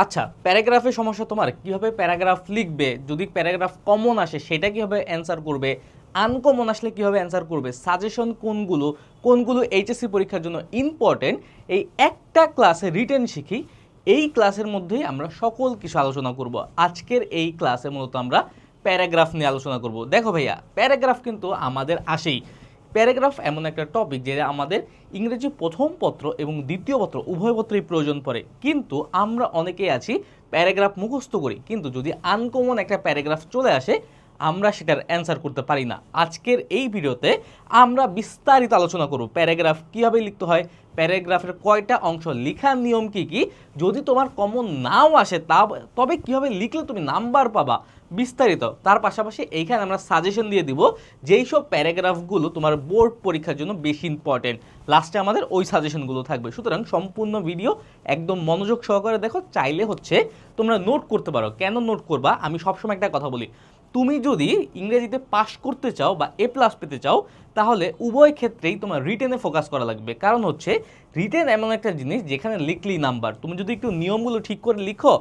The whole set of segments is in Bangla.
আচ্ছা, প্যারাগ্রাফের সমস্যা তোমার, কিভাবে প্যারাগ্রাফ লিখবে, যদি প্যারাগ্রাফ কমন আসে সেটা কিভাবে অ্যান্সার করবে, আনকমন আসলে কিভাবে অ্যান্সার করবে, সাজেশন কোনগুলো কোনগুলো এইচএসসি পরীক্ষার জন্য ইম্পর্টেন্ট, এই একটা ক্লাসে রিটেন শিখি। এই ক্লাসের মধ্যেই আমরা সকল কিছু আলোচনা করব। আজকের এই ক্লাসে মূলত আমরা প্যারাগ্রাফ নিয়ে আলোচনা করব। দেখো ভাইয়া, প্যারাগ্রাফ কিন্তু আমাদের আসেই। প্যারাগ্রাফ এমন একটা টপিক যেটা আমাদের ইংরেজি প্রথম পত্র এবং দ্বিতীয় পত্র উভয় পত্রেই প্রয়োজন পড়ে, কিন্তু আমরা অনেকেই আছি প্যারাগ্রাফ মুখস্থ করি, কিন্তু যদি আনকমন একটা প্যারাগ্রাফ চলে আসে আমরা সেটার অ্যান্সার করতে পারি না। আজকের এই ভিডিওতে আমরা বিস্তারিত আলোচনা করব প্যারাগ্রাফ কীভাবে লিখতে হয়, প্যারাগ্রাফের কয়টা অংশ, লেখার নিয়ম কী কী, যদি তোমার কমন নাও আসে তবে কীভাবে লিখলে তুমি নাম্বার পাবা, বিস্তারিত। তার পাশাপাশি এইখানে আমরা সাজেশন দিয়ে দিব যেই সব প্যারাগ্রাফগুলো তোমার বোর্ড পরীক্ষার জন্য বেশি ইম্পর্টেন্ট, লাস্টে আমাদের ওই সাজেশনগুলো থাকবে। সুতরাং সম্পূর্ণ ভিডিও একদম মনোযোগ সহকারে দেখো। চাইলে হচ্ছে তোমরা নোট করতে পারো। কেন নোট করবা, আমি সবসময় একটা কথা বলি, তুমি যদি ইংরেজিতে পাস করতে চাও বা এ প্লাস পেতে চাও তাহলে উভয় ক্ষেত্রেই তোমার রিটেনে ফোকাস করা লাগবে। কারণ হচ্ছে রিটেন এমন একটা জিনিস যেখানে লিখলেই নাম্বার, তুমি যদি একটু নিয়মগুলো ঠিক করে লিখো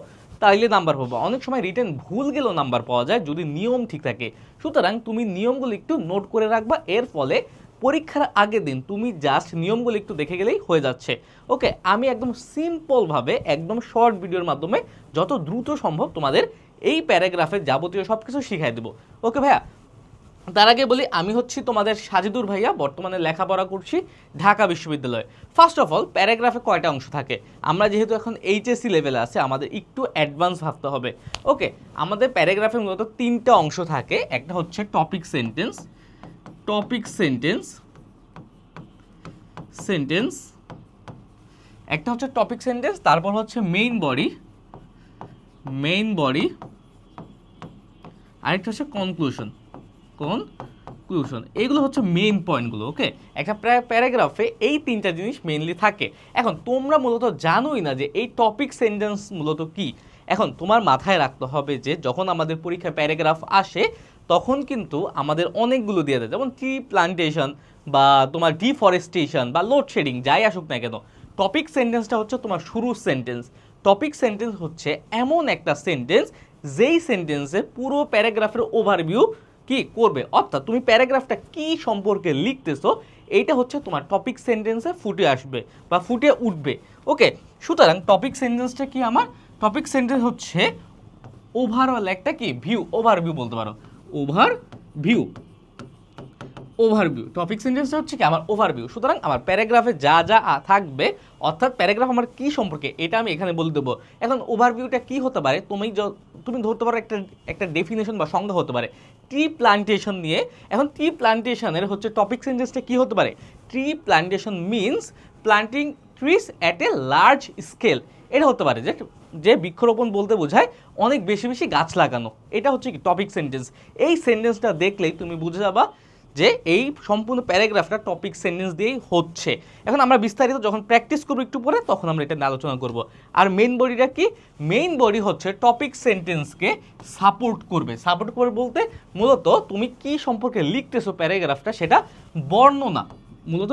তাইলে নাম্বার পাবো। অনেক সময় রিটেন ভুল গেলেও নাম্বার পাওয়া যায় যদি নিয়ম ঠিক থাকে। সুতরাং তুমি নিয়মগুলো একটু নোট করে রাখবা, এর ফলে পরীক্ষার আগের দিন তুমি জাস্ট নিয়মগুলো একটু দেখে গেলেই হয়ে যাচ্ছে। ওকে, আমি একদম সিম্পলভাবে একদম শর্ট ভিডিওর মাধ্যমে যত দ্রুত সম্ভব তোমাদের এই প্যারাগ্রাফের যাবতীয় সব কিছু শিখাই দেবো। ওকে ভাইয়া, তার আগে বলি আমি হচ্ছি তোমাদের সাজিদুর ভাইয়া, বর্তমানে লেখাপড়া করছি ঢাকা বিশ্ববিদ্যালয়ে। ফার্স্ট অফ অল, প্যারাগ্রাফে কয়টা অংশ থাকে? আমরা যেহেতু এখন এইচএসসি লেভেলে আছে আমাদের একটু অ্যাডভান্স ভাবতে হবে। ওকে, আমাদের প্যারাগ্রাফে মূলত তিনটা অংশ থাকে। একটা হচ্ছে টপিক সেন্টেন্স, একটা হচ্ছে টপিক সেন্টেন্স, তারপর হচ্ছে মেইন বডি, আরেকটা হচ্ছে কনক্লুশন। এইগুলো হচ্ছে মেইন পয়েন্টগুলো। ওকে, একটা প্যারাগ্রাফে এই তিনটা জিনিস মেইনলি থাকে। এখন তোমরা মূলত জানোই না যে এই টপিক সেন্টেন্স মূলত কি। এখন তোমার মাথায় রাখতে হবে যে যখন আমাদের পরীক্ষায় প্যারাগ্রাফ আসে তখন কিন্তু আমাদের অনেকগুলো দিয়ে দেয়, যেমন ট্রি প্লান্টেশন বা তোমার ডিফরেস্টেশন বা লোডশেডিং, যাই আসুক না কেন। টপিক সেন্টেন্সটা হচ্ছে তোমার শুরুর সেন্টেন্স। টপিক সেন্টেন্স হচ্ছে এমন একটা সেন্টেন্স যেই সেন্টেন্সে পুরো প্যারাগ্রাফের ওভারভিউ কি করবে, অর্থাৎ তুমি প্যারাগ্রাফটা কি সম্পর্কে লিখতেছো এইটা হচ্ছে তোমার টপিক সেন্টেন্সে ফুটে আসবে বা ফুটে উঠবে। ওকে, সুতরাং টপিক সেন্টেন্সটা কি? আমার টপিক সেন্টেন্স হচ্ছে ওভারঅল একটা কি ভিউ, ওভারভিউ বলতে পারো, ওভারভিউ। টপিক সেন্টেন্সটা হচ্ছে কি আমার ওভারভিউ। সুতরাং আমার প্যারাগ্রাফে যা যা থাকবে, অর্থাৎ প্যারাগ্রাফ আমার কি সম্পর্কে এটা আমি এখানে বলে দেবো। এখন ওভারভিউটা কি হতে পারে তুমি ধরতে পারো একটা ডেফিনেশন বা সংজ্ঞা হতে পারে ট্রি প্লান্টেশন নিয়ে। এখন ট্রি প্লান্টেশনের হচ্ছে টপিক সেন্টেন্সটা কি হতে পারে? Tree plantation means planting trees at a large scale. এটা হতে পারে যে বৃক্ষরোপণ বলতে বোঝায় অনেক বেশি বেশি গাছ লাগানো। এটা হচ্ছে কি টপিক সেন্টেন্স। এই সেন্টেন্সটা দেখলেই তুমি বুঝে যাবা যে এই সম্পূর্ণ প্যারাগ্রাফটা টপিক সেন্টেন্স দিয়েই হচ্ছে। এখন আমরা বিস্তারিত যখন প্র্যাকটিস করবো একটু পরে তখন আমরা এটা নিয়ে আলোচনা করব। আর মেইন বডিটা কি? মেইন বডি হচ্ছে টপিক সেন্টেন্সকে সাপোর্ট করবে বলতে মূলত তুমি কি সম্পর্কে লিখতেছো প্যারাগ্রাফটা সেটা মূলত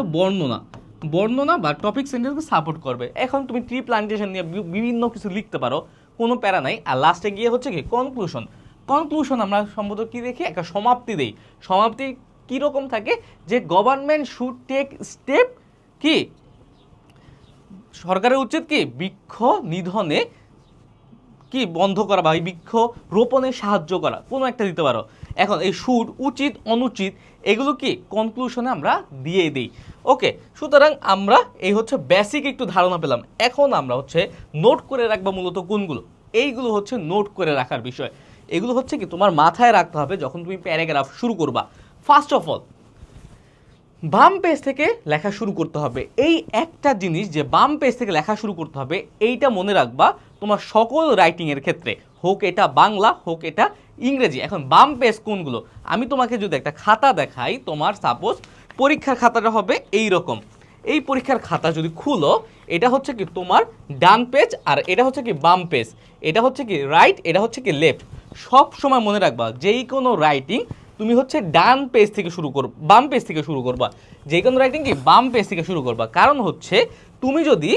বর্ণনা বা টপিক সেন্টেন্সকে সাপোর্ট করবে। এখন তুমি ট্রি প্লান্টেশন নিয়ে বিভিন্ন কিছু লিখতে পারো, কোনো প্যারা নাই। আর লাস্টে গিয়ে হচ্ছে কি কনক্লুশন আমরা সম্ভবত কি দেখি, একটা সমাপ্তি দেই। সমাপ্তি কীরকম থাকে? যে গভর্নমেন্ট শুড টেক স্টেপ, কি সরকারের উচিত কি বৃক্ষ নিধনে কি বন্ধ করা বা এই বৃক্ষ রোপণে সাহায্য করা, কোনো একটা দিতে পারো। এখন এই শুড, উচিত, অনুচিত এগুলো কি কনক্লুশনে আমরা দিয়ে দিই। ওকে, সুতরাং আমরা এই হচ্ছে বেসিক একটু ধারণা পেলাম। এখন আমরা হচ্ছে নোট করে রাখবো মূলত কোনগুলো, এইগুলো হচ্ছে নোট করে রাখার বিষয়। এগুলো হচ্ছে কি তোমার মাথায় রাখতে হবে যখন তুমি প্যারাগ্রাফ শুরু করবা। ফার্স্ট অফ অল, বাম পেজ থেকে লেখা শুরু করতে হবে। এই একটা জিনিস যে বাম পেজ থেকে লেখা শুরু করতে হবে এইটা মনে রাখবা তোমার সকল রাইটিংয়ের ক্ষেত্রে, হোক এটা বাংলা হোক এটা ইংরেজি। এখন বাম পেজ কোনগুলো, আমি তোমাকে যদি একটা খাতা দেখাই, তোমার সাপোজ পরীক্ষার খাতাটা হবে এই রকম। এই পরীক্ষার খাতা যদি খুলো, এটা হচ্ছে কি তোমার ডান পেজ আর এটা হচ্ছে কি বাম পেজ, এটা হচ্ছে কি রাইট, এটা হচ্ছে কি লেফট। সব সময় মনে রাখবা যেই কোনো রাইটিং তুমি হচ্ছে বাম পেজ থেকে শুরু করবা। যে কোনো রাইটিং কি বাম পেজ থেকে শুরু করবা। কারণ হচ্ছে তুমি যদি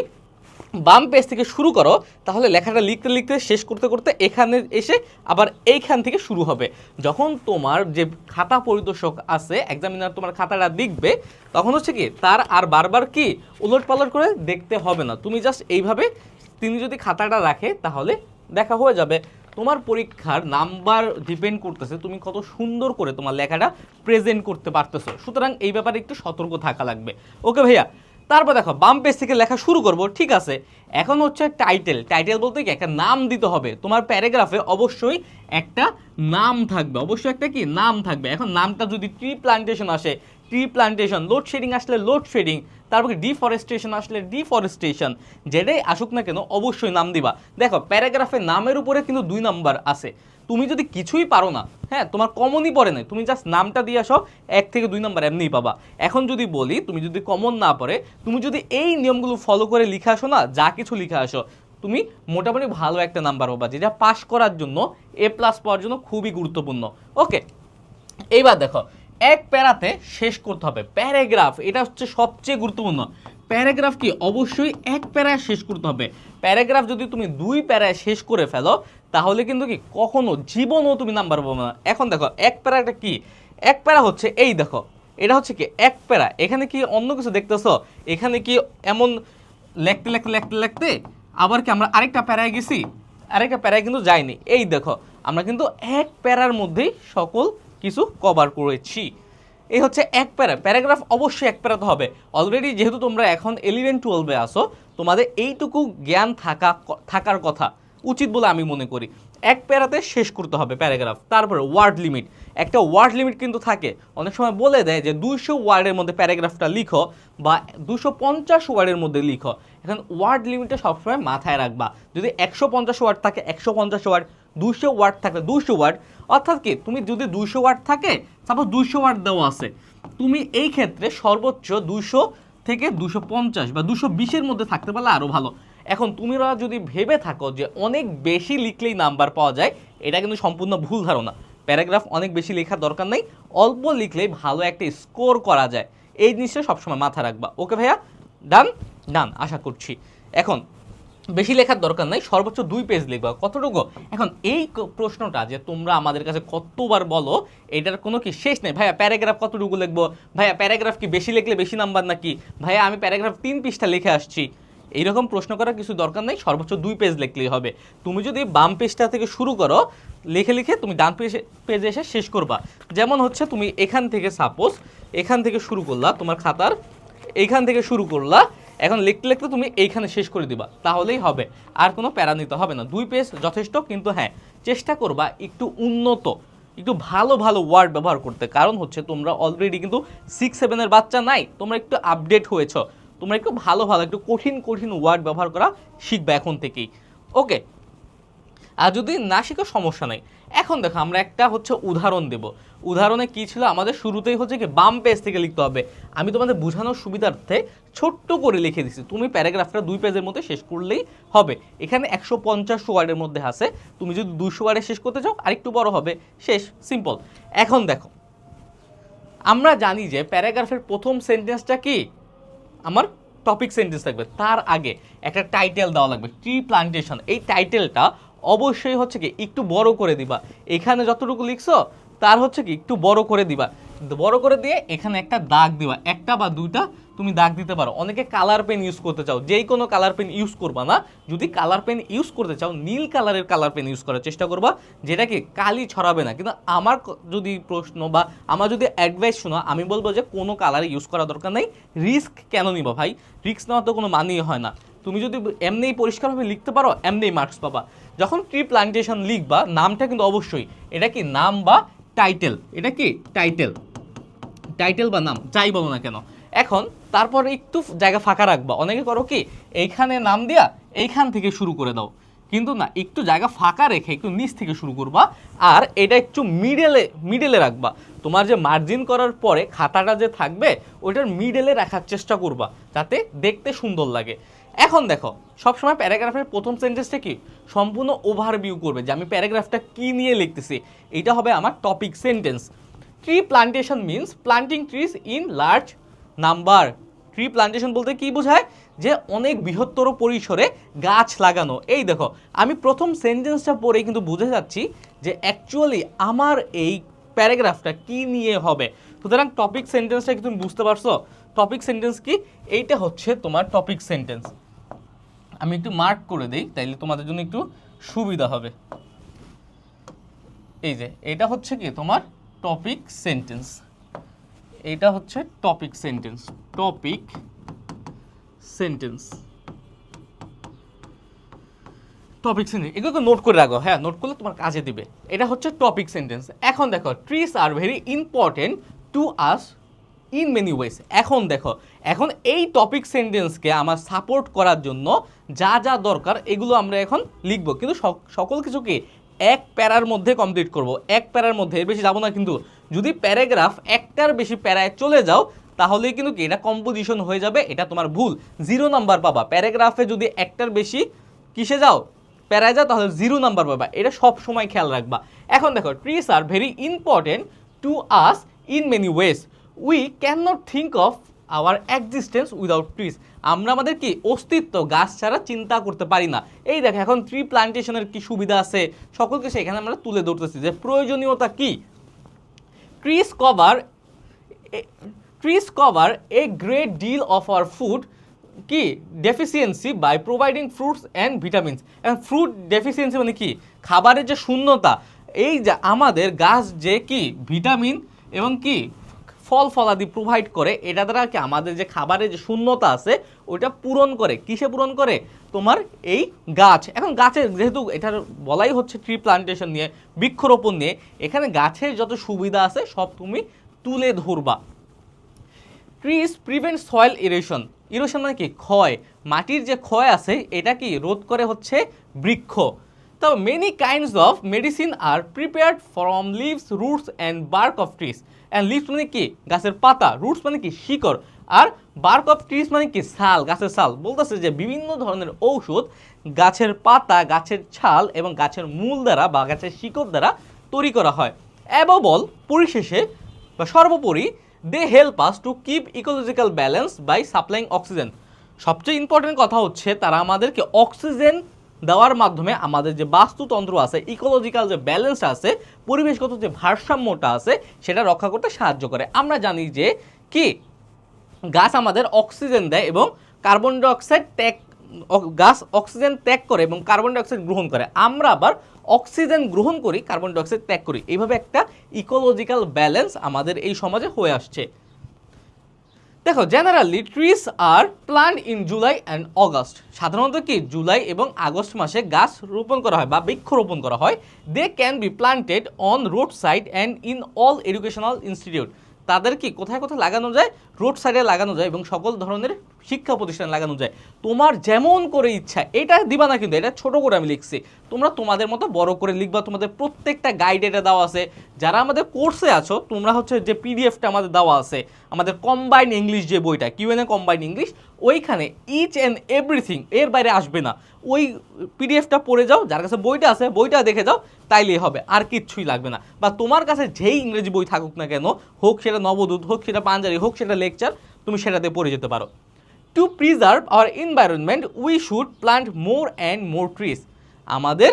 বাম পেজ থেকে শুরু করো, তাহলে লেখাটা লিখতে লিখতে শেষ করতে করতে এখানে এসে আবার এইখান থেকে শুরু হবে। যখন তোমার যে খাতা পরিদর্শক আছে, এক্সামিনার তোমার খাতাটা দেখবে, তখন হচ্ছে কি তার আর বারবার কি উলট পালট করে দেখতে হবে না। তুমি জাস্ট এইভাবে তিনি যদি খাতাটা রাখে তাহলে দেখা হয়ে যাবে। তোমার পরীক্ষার নাম্বার ডিপেন্ড করতেছে তুমি কত সুন্দর করে তোমার লেখাটা প্রেজেন্ট করতে পারতেছো। সুতরাং এই ব্যাপারে একটু সতর্ক থাকা লাগবে। ওকে ভাইয়া, তারপর দেখো বাম পেজ থেকে লেখা শুরু করব, ঠিক আছে। এখন হচ্ছে টাইটেল। টাইটেল বলতে কি একটা নাম দিতে হবে। তোমার প্যারাগ্রাফে অবশ্যই একটা নাম থাকবে, অবশ্যই একটা কি নাম থাকবে। এখন নামটা যদি ট্রি প্লান্টেশন আসে, ট্রি প্লান্টেশন, লোডশেডিং আসলে লোডশেডিং, তারপরে ডিফরেস্টেশন আসলে ডিফরেস্টেশন, যেটাই আসুক না কেন অবশ্যই নাম দিবা। দেখো প্যারাগ্রাফের নামের উপরে কিন্তু 2 নাম্বার আছে। তুমি যদি কিছুই পারো না, হ্যাঁ তোমার কমনই পড়ে নাই, তুমি জাস্ট নামটা দিয়ে আসো, 1 থেকে 2 নাম্বার এমনিই পাবা। এখন যদি বলি তুমি যদি কমন না পড়ে, তুমি যদি এই নিয়মগুলো ফলো করে লিখে আসো না, যা কিছু লিখে আসো, তুমি মোটামুটি ভালো একটা নাম্বার পাবা, যেটা পাস করার জন্য, A+ পাওয়ার জন্য খুবই গুরুত্বপূর্ণ। ওকে, এইবার দেখো এক প্যারাতে শেষ করতে হবে প্যারাগ্রাফ, এটা হচ্ছে সবচেয়ে গুরুত্বপূর্ণ। প্যারাগ্রাফ কি অবশ্যই এক প্যারায় শেষ করতে হবে। প্যারাগ্রাফ যদি তুমি 2 প্যারায় শেষ করে ফেলো, তাহলে কিন্তু কি কখনো জীবনও তুমি নাম্বার পাবে না। এখন দেখো এক প্যারাটা কি, এক প্যারা হচ্ছে এই দেখো, এটা হচ্ছে কি এক প্যারা। এখানে কি অন্য কিছু দেখতেছো? এখানে কি এমন লিখতে লিখতে লিখতে লিখতে আবার কি আমরা আরেকটা প্যারায় গেছি? আরেকটা প্যারায় কিন্তু যাইনি। এই দেখো আমরা কিন্তু এক প্যারার মধ্যেই সকল কিছু কভার করেছি। এই হচ্ছে এক প্যারা। প্যারাগ্রাফ অবশ্যই এক প্যারাতে হবে। অলরেডি যেহেতু তোমরা এখন 11-12-এ আসো, তোমাদের এইটুকু জ্ঞান থাকার কথা উচিত বলে আমি মনে করি। এক প্যারাতে শেষ করতে হবে প্যারাগ্রাফ। তারপরে ওয়ার্ড লিমিট, একটা ওয়ার্ড লিমিট কিন্তু থাকে। অনেক সময় বলে দেয় যে 200 ওয়ার্ডের মধ্যে প্যারাগ্রাফটা লিখো বা 250 ওয়ার্ডের মধ্যে লিখো। এখন ওয়ার্ড লিমিটটা সবসময় মাথায় রাখবা। যদি 150 ওয়ার্ড থাকে 150 ওয়ার্ড, 200 ওয়ার্ড থাকলে 200 ওয়ার্ড। অর্থাৎ কি তুমি যদি 200 ওয়ার্ড থাকে, সাপোজ 200 ওয়ার্ড দেওয়া আছে, তুমি এই ক্ষেত্রে সর্বোচ্চ 200 থেকে 250 বা 220-এর মধ্যে থাকতে পারলে আরও ভালো। এখন তুমিরা যদি ভেবে থাকো যে অনেক বেশি লিখলেই নাম্বার পাওয়া যায়, এটা কিন্তু সম্পূর্ণ ভুল ধারণা। প্যারাগ্রাফ অনেক বেশি লেখার দরকার নেই, অল্প লিখলেই ভালো একটা স্কোর করা যায়। এই জিনিসটা সবসময় মাথা রাখবা। ওকে ভাইয়া, ডান ডান আশা করছি। এখন বেশি লেখার দরকার নাই, সর্বোচ্চ 2 পেজ লিখবা। কতটুকু? এখন এই প্রশ্নটা যে তোমরা আমাদের কাছে কতবার বলো, এটার কোনো কি শেষ নেই। ভাইয়া প্যারাগ্রাফ কতটুকু লিখবো? ভাইয়া প্যারাগ্রাফ কি বেশি লিখলে বেশি নাম্বার নাকি? ভাইয়া আমি প্যারাগ্রাফ 3 পৃষ্ঠা লিখে আসছি। এইরকম প্রশ্ন করার কিছু দরকার নেই, সর্বোচ্চ 2 পেজ লিখলেই হবে। তুমি যদি বাম পেজটা থেকে শুরু করো, লিখে লিখে তুমি ডান পেজে এসে শেষ করবা। যেমন হচ্ছে তুমি এখান থেকে সাপোজ এখান থেকে শুরু করলা, তোমার খাতার এইখান থেকে শুরু করলা, এখন লিখতে লিখতে তুমি এইখানে শেষ করে দিবা, তাহলেই হবে। আর কোনো প্যারা নিতে হবে না, 2 পেজ যথেষ্ট। কিন্তু হ্যাঁ, চেষ্টা করবা একটু উন্নত, একটু ভালো ভালো ওয়ার্ড ব্যবহার করতে। কারণ হচ্ছে তোমরা অলরেডি কিন্তু 6-7-এর বাচ্চা নাই, তোমরা একটু আপডেট হয়েছো। তোমরা একটু ভালো ভালো একটু কঠিন কঠিন ওয়ার্ড ব্যবহার করা শিখবে এখন থেকেই। ওকে, আর যদি না শিখো সমস্যা নেই। এখন দেখো আমরা একটা হচ্ছে উদাহরণ দেব। উদাহরণে কি ছিল, আমাদের শুরুতেই হচ্ছে কি বাম পেজ থেকে লিখতে হবে। আমি তোমাদের বোঝানোর সুবিধার্থে ছোট্ট করে লিখে দিচ্ছি, তুমি প্যারাগ্রাফটা 2 পেজের মধ্যে শেষ করলেই হবে। এখানে 150 ওয়ার্ডের মধ্যে আছে, তুমি যদি 200 ওয়ার্ডে শেষ করতে চাও আরেকটু বড় হবে, শেষ, সিম্পল। এখন দেখো আমরা জানি যে প্যারাগ্রাফের প্রথম সেন্টেন্সটা কি আমার টপিক সেন্টেন্স থাকবে, তার আগে একটা টাইটেল দেওয়া লাগবে, ট্রি প্লান্টেশন। এই টাইটেলটা অবশ্যই হচ্ছে কি একটু বড় করে দিবা। এখানে যতটুকু লিখছো তার হচ্ছে কি একটু বড় করে দিবা। বড় করে দিয়ে এখানে একটা দাগ দিবা, একটা বা 2টা তুমি দাগ দিতে পারো। অনেকে কালার পেন ইউজ করতে চাও, যেই কোনো কালার পেন ইউজ করবা না। যদি কালার পেন ইউজ করতে চাও, নীল কালারের কালার পেন ইউজ করার চেষ্টা করবা, যেটা কি কালি ছড়াবে না। কিন্তু আমার যদি প্রশ্ন বা আমার যদি অ্যাডভাইস শোনো, আমি বলবো যে কোনো কালার ইউজ করা দরকার নেই। রিস্ক কেন নিবা ভাই? রিস্ক নেওয়া তো কোনো মানেই হয় না। তুমি যদি এমনিই পরিষ্কারভাবে লিখতে পারো, এমনিই মার্কস পাবা। যখন ট্রি প্লান্টেশন লিখবা, নামটা কিন্তু অবশ্যই, এটা কি নাম বা টাইটেল, এটা কি টাইটেল, টাইটেল বা নাম যাই বলো না কেন। এখন তারপর একটু জায়গা ফাঁকা রাখবা। অনেকে করো কি এইখানে নাম দিয়া এইখান থেকে শুরু করে দাও, কিন্তু না, একটু জায়গা ফাঁকা রেখে একটু নিচ থেকে শুরু করবা। আর এটা একটু মিডলে রাখবা। তোমার যে মার্জিন করার পরে খাতাটা যে থাকবে, ওইটার মিডলে রাখার চেষ্টা করবা, যাতে দেখতে সুন্দর লাগে। এখন দেখো সবসময় প্যারাগ্রাফের প্রথম সেন্টেন্সটা কি সম্পূর্ণ ওভারভিউ করবে, যে আমি প্যারাগ্রাফটা কি নিয়ে লিখতেছি। এটা হবে আমার topic sentence. Tree plantation means planting trees in large number. Tree plantation বলতে কি বোঝায়? যে অনেক বৃহত্তর পরিসরে গাছ লাগানো। এই দেখো আমি প্রথম সেন্টেন্সটা পড়ে কিন্তু বুঝে যাচ্ছি যে অ্যাকচুয়ালি আমার এই প্যারাগ্রাফটা কি নিয়ে হবে। সুতরাং টপিক সেন্টেন্সটা কি তুমি বুঝতে পারছো? টপিক সেন্টেন্স কি? এইটা হচ্ছে তোমার টপিক সেন্টেন্স। আমি একটু মার্ক করে দিই, তাইলে তোমাদের জন্য একটু সুবিধা হবে। এই যে এটা হচ্ছে কি তোমার টপিক সেন্টেন্স, এটা হচ্ছে topic sentence. Topic sentence, topic sentence এগুলো নোট করে রাখো, হ্যাঁ নোট করলে তোমার কাজে দিবে। এটা হচ্ছে টপিক সেন্টেন্স। এখন দেখো trees are very important to us in many ways. এখন দেখো, এখন এই টপিক সেন্টেন্সকে আমার সাপোর্ট করার জন্য যা যা দরকার এগুলো আমরা এখন লিখবো, কিন্তু সকল কিছুকে এক প্যারার মধ্যে কমপ্লিট করব, এক প্যারার মধ্যে, এর বেশি যাবো না। কিন্তু যদি প্যারাগ্রাফ একটার বেশি প্যারায় চলে যাও তাহলে কিন্তু কি এটা কম্পোজিশন হয়ে যাবে, এটা তোমার ভুল, 0 নাম্বার পাবা। প্যারাগ্রাফে যদি একটার বেশি কিসে যাও, প্যারায় যাও, তাহলে 0 নাম্বার পাবা, এটা সব সময় খেয়াল রাখবা। এখন দেখো trees are very important to us in many ways, we can not think of our existence without trees. আমরা আমাদের কি অস্তিত্ব গাছ ছাড়া চিন্তা করতে পারি না। এই দেখো এখন ট্রি প্লান্টেশনের কি সুবিধা আছে সকল কিছু এখানে আমরা তুলে ধরতেছি যে প্রয়োজনীয়তা কি। Trees cover a great deal of our food কি deficiency by providing fruits and vitamins. এবং ফ্রুট ডেফিসিয়েন্সি মানে কি, খাবারের যে শূন্যতা, এই যে আমাদের গাছ যে কি ভিটামিন এবং কি ফল ফলাদি প্রোভাইড করে, এটা দ্বারা কি আমাদের যে খাবারের যে শূন্যতা আছে ওইটা পূরণ করে। কিসে পূরণ করে? তোমার এই গাছ। এখন গাছের যেহেতু এটার বলাই হচ্ছে ট্রি প্লান্টেশন নিয়ে, বৃক্ষরোপণ নিয়ে, এখানে গাছের যত সুবিধা আছে সব তুমি তুলে ধরবা। Trees prevent soil erosion. Erosion মানে কি ক্ষয়, মাটির যে ক্ষয় আছে এটা কি রোধ করে হচ্ছে বৃক্ষ। তো many kinds of medicine are prepared from leaves, roots and bark of trees. And leaves মানে কি গাছের পাতা, রুটস মানে কি শিকড়, আর বার্ক অফ ট্রিজ মানে কি ছাল, গাছের ছাল। বলতেছে যে বিভিন্ন ধরনের ঔষধ গাছের পাতা, গাছের ছাল এবং গাছের মূল দ্বারা বা গাছের শিকড় দ্বারা তৈরি করা হয়। অ্যাবভ অল, পরিশেষে বা সর্বোপরি, they help us to keep ecological balance by supplying oxygen. সবচেয়ে ইম্পর্টেন্ট কথা হচ্ছে তারা আমাদেরকে অক্সিজেন দেওয়ার মাধ্যমে আমাদের যে বাস্তুতন্ত্র আছে, ইকোলজিক্যাল যে ব্যালেন্স আছে, পরিবেশগত যে ভারসাম্যটা আছে সেটা রক্ষা করতে সাহায্য করে। আমরা জানি যে কি গাছ আমাদের অক্সিজেন দেয় এবং কার্বন ডাইঅক্সাইড গাছ অক্সিজেন ত্যাগ করে এবং কার্বন ডাইঅক্সাইড গ্রহণ করে, আমরা আবার অক্সিজেন গ্রহণ করি, কার্বন ডাইঅক্সাইড ত্যাগ করি। এইভাবে একটা ইকোলজিক্যাল ব্যালেন্স আমাদের এই সমাজে হয়ে আসছে। দেখো generally trees are plant in July and August. সাধারণত কি জুলাই এবং আগস্ট মাসে গাছ রোপণ করা হয় বা বৃক্ষরোপণ করা হয়। They can be planted on road side and in all educational institute. তাদের কি কোথায় কোথায় লাগানো যায়? রোড সাইডে লাগানো যায় এবং সকল ধরনের শিক্ষা প্রতিষ্ঠানে লাগানো যায়। তোমার যেমন করে ইচ্ছা, এটা দিবা না কিন্তু, এটা ছোট করে আমি লিখছি, তোমরা তোমাদের মতো বড় করে লিখবা। তোমাদের প্রত্যেকটা গাইড এটা দেওয়া আছে। যারা আমাদের কোর্সে আছো তোমরা হচ্ছে যে পিডিএফটা আমাদের দেওয়া আছে, আমাদের কম্বাইন্ড ইংলিশ যে বইটা, কিউএনএ কম্বাইন্ড ইংলিশ, ওইখানে ইচ অ্যান্ড এভরিথিং এর বাইরে আসবে না। ওই পিডিএফটা পড়ে যাও, যার কাছে বইটা আছে বইটা দেখে যাও, তাইলেই হবে, আর কিচ্ছুই লাগবে না। বা তোমার কাছে যেই ইংরেজি বই থাকুক না কেন, হোক সেটা নবদূত, হোক সেটা পাঞ্জাবি, হোক সেটা লেকচার, তুমি সেটাতে পড়ে যেতে পারো। Two preserve our environment we should plant more and more trees. আমাদের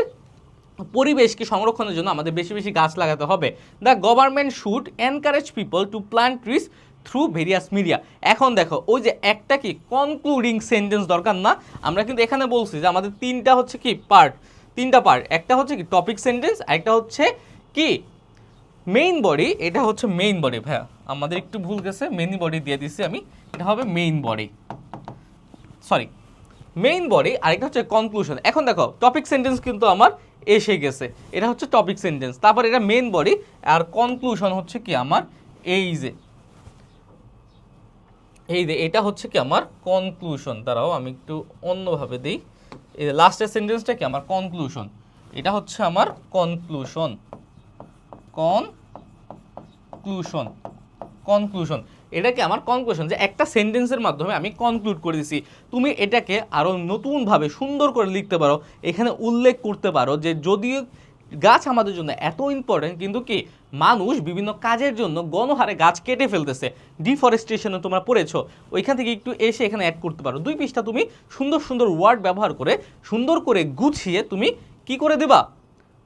পরিবেশকে সংরক্ষণের জন্য আমাদের বেশি বেশি গাছ লাগাতে হবে। The government should encourage people to plant trees through various media. এখন দেখো ওই যে একটা কি কনক্লুডিং সেন্টেন্স দরকার না, আমরা কিন্তু এখানে বলছি যে আমাদের তিনটা হচ্ছে কি তিনটা পার্ট, একটা হচ্ছে কি টপিক সেন্টেন্স, আরেকটা হচ্ছে কি মেইন বডি, এটা হচ্ছে মেইন বডি। ভাইয়া আমাদের একটু ভুল গেছে, মেইন বডি দিয়ে দিচ্ছি আমি, এটা হবে main body, sorry main body, আরেকটা হচ্ছে কনক্লুশন। এখন দেখো টপিক সেন্টেন্স কিন্তু আমার এসে গেছে, এটা হচ্ছে টপিক সেন্টেন্স, তারপর এটা মেইন বডি, আর কনক্লুশন হচ্ছে কি আমার এই যে এটা হচ্ছে কি আমার কনক্লুশন। দাঁড়াও আমি একটু অন্যভাবে দিই, এই লাস্টের সেন্টেন্সটা কি আমার কনক্লুশন, এটা হচ্ছে আমার কনক্লুশন। এটা কি আমার কনক্লুশন, যে একটা সেন্টেন্সের মাধ্যমে আমি কনক্লুড করে দিছি। তুমি এটাকে আরও নতুনভাবে সুন্দর করে লিখতে পারো, এখানে উল্লেখ করতে পারো যে যদিও গাছ আমাদের জন্য এত ইম্পর্টেন্ট, কিন্তু কি মানুষ বিভিন্ন কাজের জন্য গণহারে গাছ কেটে ফেলতেছে। ডিফরেস্টেশনে তোমরা পড়েছো, ওইখান থেকে একটু এসে এখানে অ্যাড করতে পারো। 2 পৃষ্ঠা তুমি সুন্দর সুন্দর ওয়ার্ড ব্যবহার করে সুন্দর করে গুছিয়ে তুমি কি করে দেবা,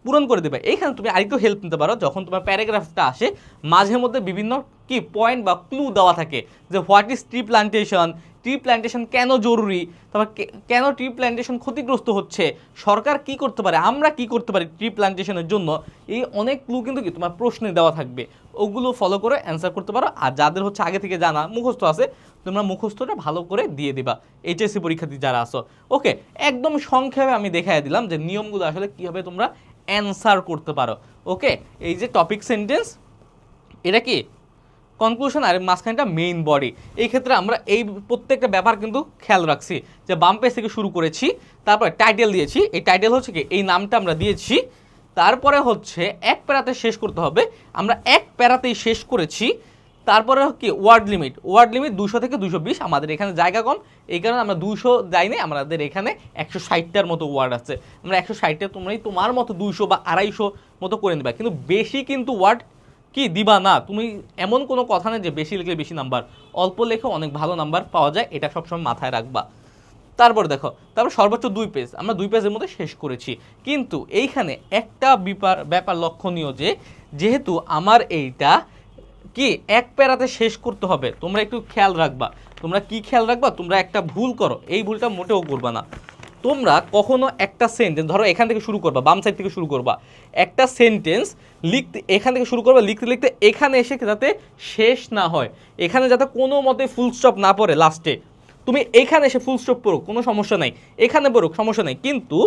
পূরণ করে দেবে। এইখানে তুমি আরেকটু হেল্প নিতে পারো, যখন তোমার প্যারাগ্রাফটা আসে মাঝে মধ্যে বিভিন্ন কি পয়েন্ট বা ক্লু দেওয়া থাকে যে what is tree plantation, tree plantation কেন জরুরি, তারপর কেন ট্রি প্ল্যান্টেশন ক্ষতিগ্রস্ত হচ্ছে, সরকার কি করতে পারে, আমরা কি করতে পারি ট্রি প্ল্যান্টেশনের জন্য। এই অনেক ক্লু কিন্তু কি তোমার প্রশ্নে দেওয়া থাকবে, ওগুলো ফলো করে অ্যান্সার করতে পারো। আর যাদের হচ্ছে আগে থেকে জানা মুখস্থ আছে, তোমরা মুখস্থটা ভালো করে দিয়ে দিবা এইচএসসি পরীক্ষার্থী যারা আসো। ওকে, একদম সংক্ষেপে আমি দেখাই দিলাম যে নিয়মগুলো আসলে কীভাবে তোমরা অ্যান্সার করতে পারো। ওকে, এই যে টপিক সেন্টেন্স, এটা কি কনক্লুশন, আর মাঝখানটা মেইন বডি। এই ক্ষেত্রে আমরা এই প্রত্যেকটা ব্যাপার কিন্তু খেয়াল রাখছি যে বাম পেজ থেকে শুরু করেছি, তারপরে টাইটেল দিয়েছি, এই টাইটেল হচ্ছে কি এই নামটা আমরা দিয়েছি, তারপরে হচ্ছে এক প্যারাতে শেষ করতে হবে, আমরা এক প্যারাতেই শেষ করেছি। তারপরে কি ওয়ার্ড লিমিট, 200 থেকে 220, আমাদের এখানে জায়গা কম এই কারণে আমরা 200 যাইনি, আমাদের এখানে 160টার মতো ওয়ার্ড আছে, আমরা 160টা তোমরাই তোমার মতো 200 বা 250 মতো করে নেবা, কিন্তু বেশি কিন্তু ওয়ার্ড কি দিবা না। তুমি এমন কোনো কথা নেই যে বেশি লিখলে বেশি নাম্বার, অল্প লেখে অনেক ভালো নাম্বার পাওয়া যায়, এটা সবসময় মাথায় রাখবা। তারপর দেখো, তারপর সর্বোচ্চ 2 পেজ, আমরা 2 পেজের মধ্যে শেষ করেছি। কিন্তু এইখানে একটা ব্যাপার লক্ষণীয় যে যেহেতু আমার এইটা কি এক প্যারাতে শেষ করতে হবে, তোমরা একটু খেয়াল রাখবা। তোমরা কি খেয়াল রাখবা, তোমরা একটা ভুল করো, এই ভুলটা মোটেও করবা না। তোমরা কখনো একটা সেন্টেন্স ধরো এখান থেকে শুরু করবা, বাম সাইড থেকে শুরু করবা, একটা সেন্টেন্স লিখতে এখান থেকে শুরু করবা, লিখতে লিখতে এখানে এসে যাতে শেষ না হয়, এখানে যাতে কোনো মতে ফুল স্টপ না পড়ে লাস্টে, তুমি এখানে এসে ফুল স্টপ পড়ো কোনো সমস্যা নাই, এখানে পড়ো সমস্যা নাই, কিন্তু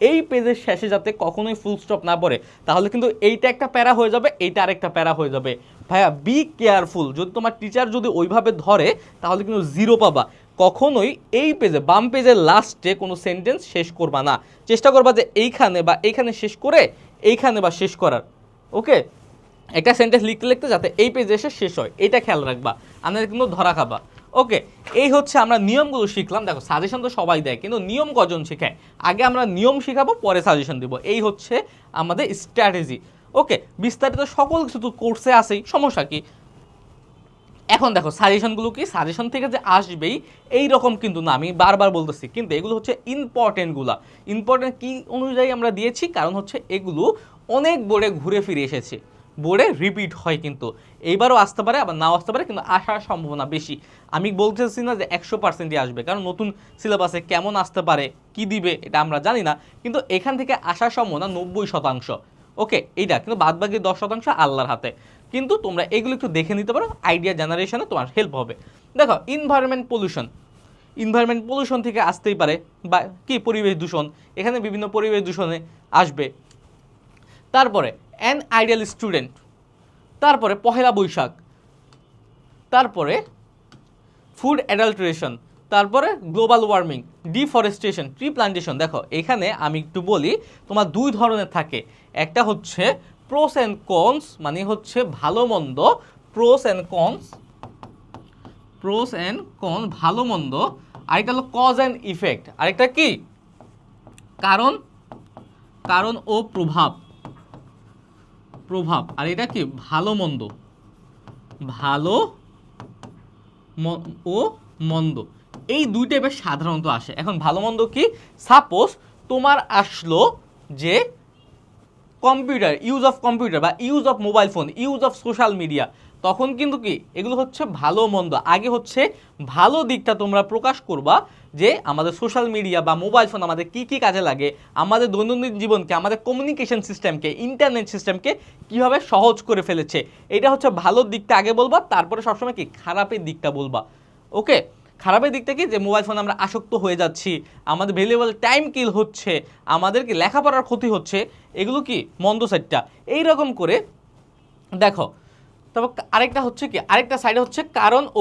এই পেজের শেষে যাতে কখনোই ফুল স্টপ না পড়ে, তাহলে কিন্তু এইটা একটা প্যারা হয়ে যাবে, এইটা আরেকটা প্যারা হয়ে যাবে। ভাইয়া বি কেয়ারফুল, যদি তোমার টিচার যদি ওইভাবে ধরে তাহলে কিন্তু 0 পাবা। কখনোই এই পেজে বাম পেজের লাস্টে কোনো সেন্টেন্স শেষ করবা না, চেষ্টা করবা যে এইখানে বা এইখানে শেষ করে এইখানে বা শেষ করার। ওকে, একটা সেন্টেন্স লিখতে লিখতে যাতে এই পেজে এসে শেষ হয়, এটা খেয়াল রাখবা, আমাদের কিন্তু ধরা খাবা। ওকে, এই হচ্ছে আমরা নিয়মগুলো শিখলাম। দেখো সাজেশন তো সবাই দেয়, কিন্তু নিয়ম কজন শেখায়, আগে আমরা নিয়ম শেখাবো পরে সাজেশন দিব, এই হচ্ছে আমাদের স্ট্র্যাটেজি। ওকে, বিস্তারিত সকল কিছু তো কোর্সে আসেই, সমস্যা কি। এখন দেখো সাজেশনগুলো কি, সাজেশন থেকে যে আসবেই এই রকম কিন্তু না, আমি বারবার বলতেছি, কিন্তু এগুলো হচ্ছে ইম্পর্টেন্টগুলা। ইম্পর্টেন্ট কি অনুযায়ী আমরা দিয়েছি, কারণ হচ্ছে এগুলো অনেক বোর্ডে ঘুরে ফিরে এসেছে, বোর্ডে রিপিট হয়, কিন্তু এইবারও আসতে পারে আবার নাও আসতে পারে, কিন্তু আসার সম্ভাবনা বেশি। আমি বলতেছি না যে 100%ই আসবে, কারণ নতুন সিলেবাসে কেমন আসতে পারে কি দিবে এটা আমরা জানি না, কিন্তু এখান থেকে আসার সম্ভাবনা 90%। ওকে, এইটা কিন্তু বাদবাকি 10% আল্লাহর হাতে, কিন্তু তোমরা এগুলো একটু দেখে নিতে পারো, আইডিয়া জেনারেশনে তোমার হেল্প হবে। দেখো এনভায়রনমেন্ট পলিউশন থেকে আসতেই পারে, বা কি পরিবেশ দূষণ, এখানে বিভিন্ন পরিবেশ দূষণে আসবে। তারপরে অ্যান আইডিয়াল স্টুডেন্ট, তারপরে পহেলা বৈশাখ, তারপরে ফুড অ্যাডাল্টারেশন, তারপরে global warming, deforestation, tree plantation. দেখো এখানে আমি একটু বলি, তোমার 2 ধরনের থাকে, একটা হচ্ছে প্রোস অ্যান্ড কনস, মানে হচ্ছে ভালো মন্দ, প্রোস অ্যান্ড কনস ভালো মন্দ, আরেকটা হলো কজ অ্যান্ড ইফেক্ট, আরেকটা কি কারণ ও প্রভাব, আর এটা কি ভালো ও মন্দ, এই 2 টাইপের সাধারণত আসে। এখন ভালো মন্দ কি, সাপোজ তোমার আসলো যে কম্পিউটার, ইউজ অফ কম্পিউটার বা use of mobile phone, use of social media, তখন কিন্তু কি এগুলো হচ্ছে ভালো মন্দ। আগে হচ্ছে ভালো দিকটা তোমরা প্রকাশ করবা যে আমাদের সোশ্যাল মিডিয়া বা মোবাইল ফোন আমাদের কি কি কাজে লাগে, আমাদের দৈনন্দিন জীবনকে, আমাদের কমিউনিকেশন সিস্টেমকে, ইন্টারনেট সিস্টেমকে কীভাবে সহজ করে ফেলেছে, এটা হচ্ছে ভালো দিকটা আগে বলবা, তারপরে সবসময় কি খারাপের দিকটা বলবা। ওকে, খারাপের দিকটা কি, যে মোবাইল ফোন আমরা আসক্ত হয়ে যাচ্ছি, আমাদের ভ্যালুয়েবল টাইম কিল হচ্ছে, আমাদের কি লেখাপড়ার ক্ষতি হচ্ছে, এগুলো কি মন্দ সাইডটা। এইরকম করে দেখো। তবে আরেকটা হচ্ছে কি, আরেকটা সাইডে হচ্ছে কারণ ও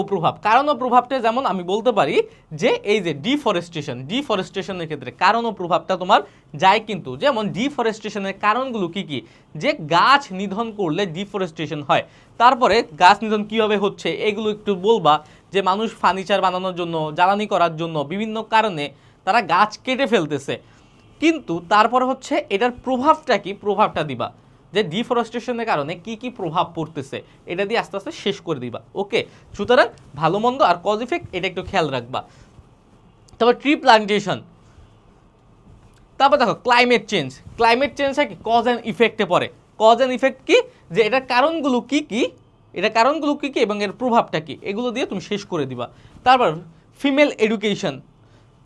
প্রভাবটা যেমন আমি বলতে পারি যে এই যে ডিফরেস্টেশনের ক্ষেত্রে কারণ ও প্রভাবটা তোমার যায়, কিন্তু যেমন ডিফরেস্টেশনের কারণগুলো কি কি, যে গাছ নিধন করলে ডিফরেস্টেশন হয়, তারপরে গাছ নিধন কিভাবে হচ্ছে এগুলো একটু বলবা, যে মানুষ ফার্নিচার বানানোর জন্য, জ্বালানি করার জন্য বিভিন্ন কারণে তারা গাছ কেটে ফেলতেছে, কিন্তু তারপরে হচ্ছে এটার প্রভাবটা কি, প্রভাবটা দিবা যে ডিফরেস্টেশনের কারণে কি কি প্রভাব পড়তেছে, এটা দিয়ে আস্তে আস্তে শেষ করে দিবা। ওকে, সুতরাং ভালো মন্দ আর কজ ইফেক্ট এটা একটু খেয়াল রাখবা। তারপর ট্রি প্লান্টেশন, তারপর দেখো ক্লাইমেট চেঞ্জ। ক্লাইমেট চেঞ্জ কি কজ অ্যান্ড ইফেক্টে পড়ে। কজ অ্যান্ড ইফেক্ট কি, যে এটার কারণগুলো কি কি, এটা কারণগুলো কি কি এবং এর প্রভাবটা কি, এগুলো দিয়ে তুমি শেষ করে দিবা। তারপর ফিমেল এডুকেশন,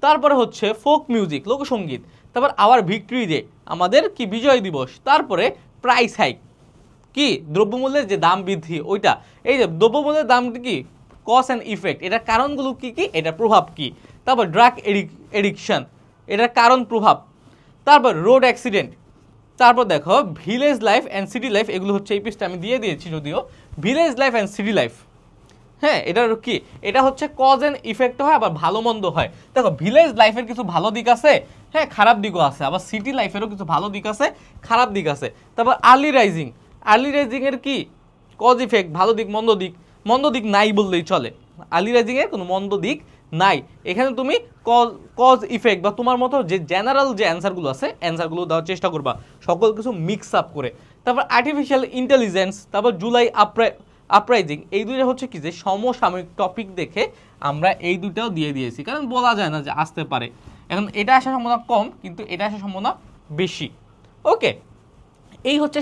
তারপরে হচ্ছে ফোক মিউজিক, লোকসঙ্গীত, তারপর আওয়ার ভিক্টরি ডে, আমাদের কি বিজয় দিবস, তারপরে প্রাইস হাইক কি দ্রব্যমূল্যের যে দাম বৃদ্ধি ওইটা, এই যে দ্রব্যমূল্যের দাম কি কজ অ্যান্ড ইফেক্ট, এটার কারণগুলো কি কি, এটার প্রভাব কি। তারপর ড্রাগ এডিকশন, এটার কারণ প্রভাব। তারপর রোড অ্যাক্সিডেন্ট। তারপর দেখো village life and city life, এগুলো হচ্ছে এই পিসটা আমি দিয়ে দিয়েছি যদিও, village life and city life. হ্যাঁ, এটার কি, এটা হচ্ছে কজ অ্যান্ড ইফেক্ট হয়, আবার ভালো মন্দ হয়। দেখো ভিলেজ লাইফের কিছু ভালো দিক আছে, হ্যাঁ খারাপ দিকও আছে, আবার সিটি লাইফেরও কিছু ভালো দিক আছে, খারাপ দিক আছে। তারপর আর্লি রাইজিং, আর্লি রাইজিংয়ের কি কজ ইফেক্ট, ভালো দিক মন্দ দিক, মন্দ দিক নাই বললেই চলে, আর্লি রাইজিংয়ের কোনো মন্দ দিক নাই। এখানে তুমি কজ ইফেক্ট বা তোমার মতো যে জেনারেল যে অ্যান্সারগুলো আছে অ্যান্সারগুলো দেওয়ার চেষ্টা করবা, সকল কিছু মিক্স আপ করে। তারপর আর্টিফিশিয়াল ইন্টেলিজেন্স, তারপর জুলাই আপরাইজিং, এই দুইটা হচ্ছে কি যে সমসাময়িক টপিক দেখে আমরা এই দুটাও দিয়ে দিয়েছি, কারণ বলা যায় না যে আসতে পারে। এখন এটা আসার সম্ভাবনা কম, কিন্তু এটা আসার সম্ভাবনা বেশি। ওকে, এই হচ্ছে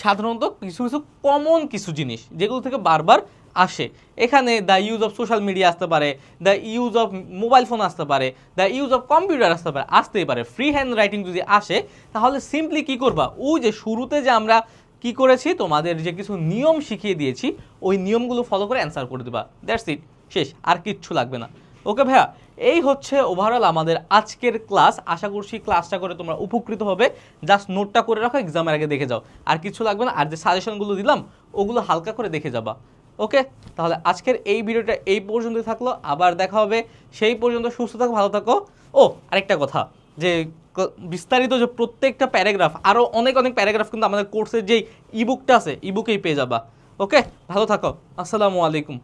সাধারণত কিছু কিছু কমন কিছু জিনিস যেগুলো থেকে বারবার আসে। এখানে the use of social media আসতে পারে, the use of mobile phone আসতে পারে, দ্য ইউজ অফ কম্পিউটার আসতেই পারে। ফ্রি হ্যান্ড রাইটিং যদি আসে তাহলে সিম্পলি কি করবা, ওই যে শুরুতে যে আমরা কি করেছি তোমাদের যে কিছু নিয়ম শিখিয়ে দিয়েছি ওই নিয়মগুলো ফলো করে অ্যান্সার করে দেবা, দ্যাটস ইট, শেষ, আর কিচ্ছু লাগবে না। ওকে ভাইয়া, এই হচ্ছে ওভারঅল আমাদের আজকের ক্লাস। আশা করছি ক্লাসটা করে তোমরা উপকৃত হবে। জাস্ট নোটটা করে রাখো, এক্সামের আগে দেখে যাও, আর কিছু লাগবে না। আর যে সাজেশনগুলো দিলাম ওগুলো হালকা করে দেখে যাবা। ওকে, তাহলে আজকের এই ভিডিওটা এই পর্যন্তই থাকলো, আবার দেখা হবে। সেই পর্যন্ত সুস্থ থাকো, ভালো থাকো। ও আরেকটা কথা, যে বিস্তারিত যে প্রত্যেকটা প্যারাগ্রাফ, আরও অনেক অনেক প্যারাগ্রাফ কিন্তু আমাদের কোর্সের যেই ইবুকটা আছে ইবুকেই পেয়ে যাবা। ওকে, ভালো থাকো, আসসালামু আলাইকুম।